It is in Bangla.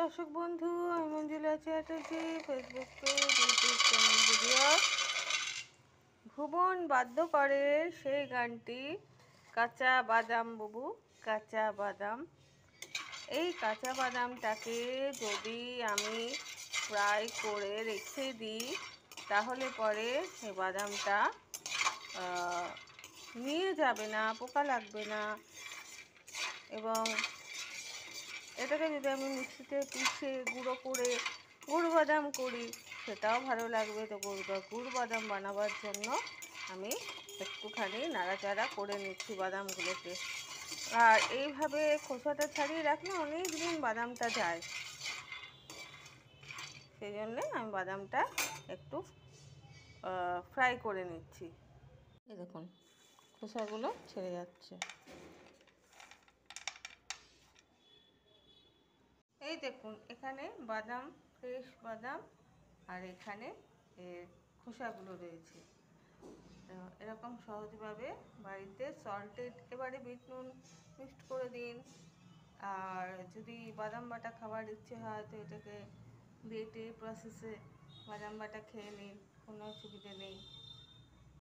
দর্শক বন্ধু, আমি Manjula Chatterjee, Facebook page, YouTube channel video. ভুবন বাধ্য করে সেই গানটি কাঁচা বাদাম বাবু, কাঁচা বাদাম। এই কাঁচা বাদামটাকে যদি আমি ফ্রাই করে রেখে দিই তাহলে পরে এই বাদামটা নিয়ে যাবে না, পোকা লাগবে না। এবং এটাকে যদি আমি মিক্সিতে পিষে গুঁড়ো করে গুড় বাদাম করি সেটাও ভালো লাগবে। তো গুড় বাদাম বানাবার জন্য আমি একটুখানি নাড়াচাড়া করে নিচ্ছি বাদামগুলোকে। আর এইভাবে খোসাটা ছাড়িয়ে রাখলে অনেক দিন বাদামটা যায়, সেই জন্যে আমি বাদামটা একটু ফ্রাই করে নিচ্ছি। এই দেখুন খোসাগুলো ছেড়ে যাচ্ছে। এই দেখুন এখানে বাদাম, ফ্রেশ বাদাম, আর এখানে এর খোসাগুলো রয়েছে। এরকম সহজভাবে বাড়িতে সল্টেড এবারে বিট নুন মিক্সড করে দিন। আর যদি বাদাম বাটা খাবার ইচ্ছে হয় তো এটাকে বেটে প্রসেসে বাদাম বাটা খেয়ে নিন, কোনো অসুবিধে নেই।